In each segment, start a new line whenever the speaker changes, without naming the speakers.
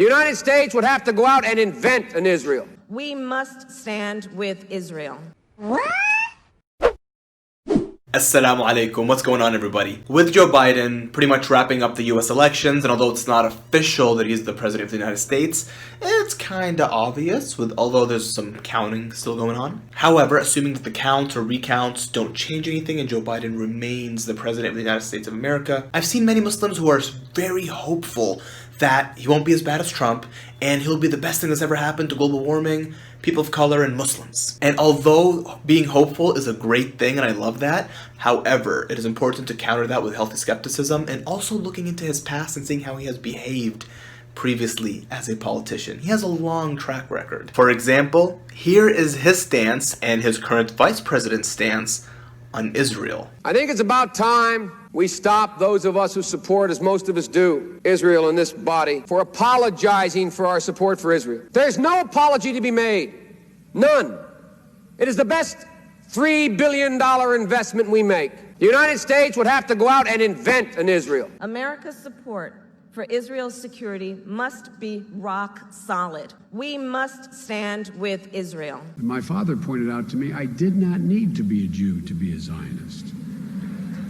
The United States would have to go out and invent an Israel.
We must stand with Israel.
Assalamu alaikum. What's going on, everybody? With Joe Biden pretty much wrapping up the US elections, and although it's not official that he's the president of the United States, it's kinda obvious, although there's some counting still going on. However, assuming that the counts or recounts don't change anything and Joe Biden remains the president of the United States of America, I've seen many Muslims who are very hopeful that he won't be as bad as Trump, and he'll be the best thing that's ever happened to global warming, people of color, and Muslims. And although being hopeful is a great thing, and I love that, however, it is important to counter that with healthy skepticism, and also looking into his past and seeing how he has behaved previously as a politician. He has a long track record. For example, here is his stance and his current vice president's stance on Israel.
I think it's about time we stop, those of us who support, as most of us do, Israel in this body, for apologizing for our support for Israel. There's no apology to be made. None. It is the best $3 billion investment we make. The United States would have to go out and invent an Israel.
America's support for Israel's security must be rock solid. We must stand with Israel.
My father pointed out to me I did not need to be a Jew to be a Zionist.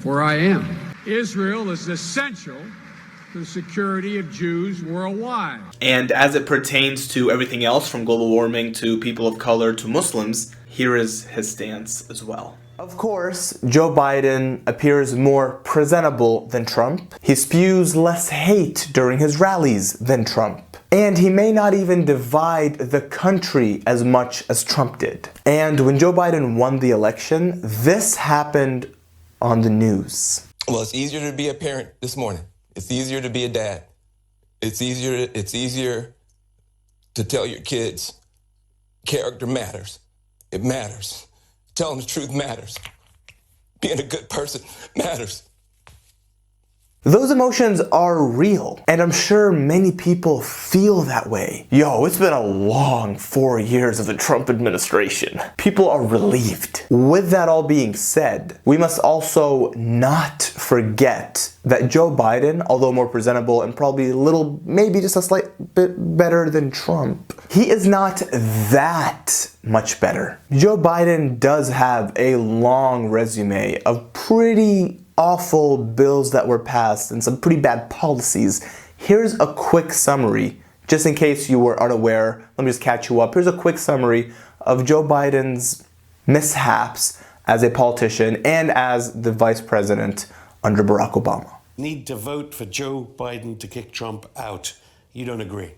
For I am. Israel is essential to the security of Jews worldwide.
And as it pertains to everything else, from global warming to people of color to Muslims, here is his stance as well. Of course, Joe Biden appears more presentable than Trump. He spews less hate during his rallies than Trump. And he may not even divide the country as much as Trump did. And when Joe Biden won the election, this happened on the news.
Well, it's easier to be a parent this morning. It's easier to be a dad. It's easier to tell your kids character matters. It matters. Tell them the truth matters. Being a good person matters.
Those emotions are real, and I'm sure many people feel that way. Yo, it's been a long 4 years of the Trump administration. People are relieved. With that all being said, we must also not forget that Joe Biden, although more presentable and probably a little, maybe just a slight bit better than Trump, he is not that much better. Joe Biden does have a long resume of pretty awful bills that were passed and some pretty bad policies. Here's a quick summary, just in case you were unaware. Let me just catch you up. Here's a quick summary of Joe Biden's mishaps as a politician and as the vice president under Barack Obama.
Need to vote for Joe Biden to kick Trump out. You don't agree?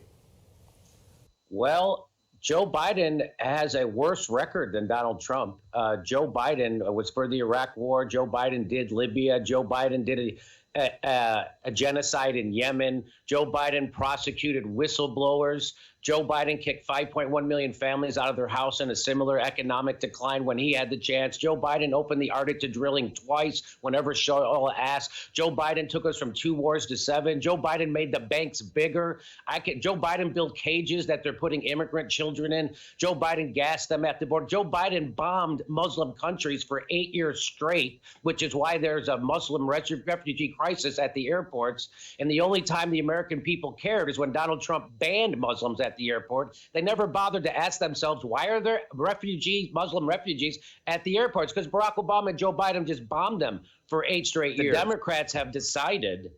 Well, Joe Biden has a worse record than Donald Trump. Joe Biden was for the Iraq War. Joe Biden did Libya. Joe Biden did a genocide in Yemen. Joe Biden prosecuted whistleblowers. Joe Biden kicked 5.1 million families out of their house in a similar economic decline when he had the chance. Joe Biden opened the Arctic to drilling twice whenever Shaw asked. Joe Biden took us from 2 wars to 7. Joe Biden made the banks bigger. Joe Biden built cages that they're putting immigrant children in. Joe Biden gassed them at the border. Joe Biden bombed Muslim countries for 8 years straight, which is why there's a Muslim refugee crisis at the airports. And the only time the American people cared is when Donald Trump banned Muslims at the airport. They never bothered to ask themselves, why are there Muslim refugees at the airports? Because Barack Obama and Joe Biden just bombed them for 8 straight years. The Democrats have decided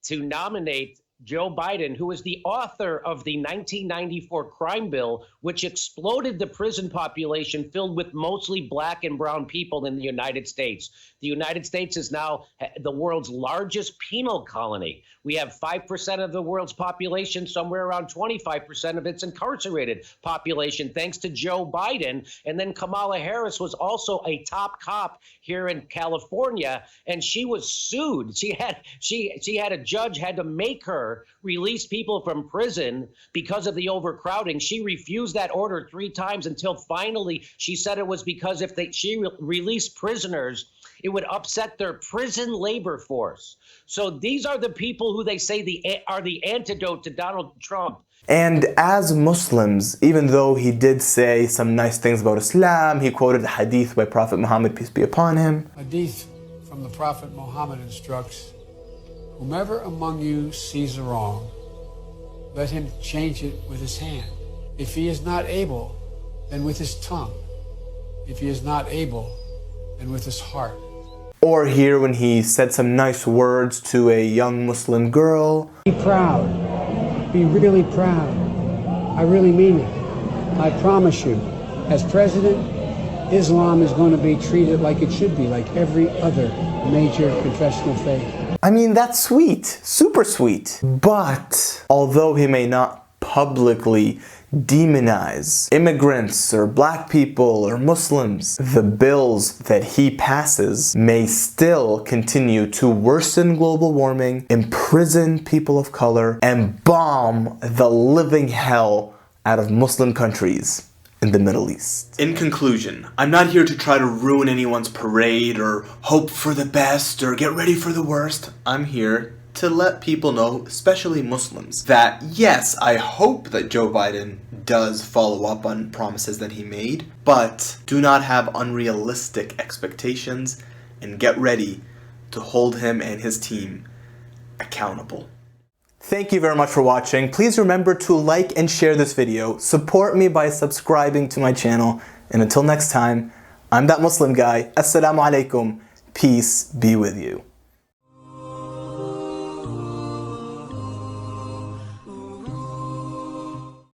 to nominate Joe Biden, who is the author of the 1994 crime bill, which exploded the prison population filled with mostly black and brown people in the United States. The United States is now the world's largest penal colony. We have 5% of the world's population, somewhere around 25% of its incarcerated population, thanks to Joe Biden. And then Kamala Harris was also a top cop here in California, and she was sued. She had a judge had to make her release people from prison because of the overcrowding. She refused that order 3 times until finally she said it was because if she released prisoners, it would upset their prison labor force. So these are the people who they say are the antidote to Donald Trump.
And as Muslims, even though he did say some nice things about Islam, he quoted a hadith by Prophet Muhammad, peace be upon him.
Hadith from the Prophet Muhammad instructs, whomever among you sees a wrong, let him change it with his hand. If he is not able, then with his tongue. If he is not able, then with his heart.
Or here when he said some nice words to a young Muslim girl.
Be proud. Be really proud. I really mean it. I promise you, as president, Islam is going to be treated like it should be, like every other major confessional faith.
I mean, that's sweet, super sweet. But although he may not publicly demonize immigrants or black people or Muslims, the bills that he passes may still continue to worsen global warming, imprison people of color, and bomb the living hell out of Muslim countries in the Middle East. In conclusion, I'm not here to try to ruin anyone's parade or hope for the best or get ready for the worst. I'm here to let people know, especially Muslims, that yes, I hope that Joe Biden does follow up on promises that he made, but do not have unrealistic expectations and get ready to hold him and his team accountable. Thank you very much for watching. Please remember to like and share this video. Support me by subscribing to my channel. And until next time, I'm that Muslim guy. Assalamu alaikum. Peace be with you.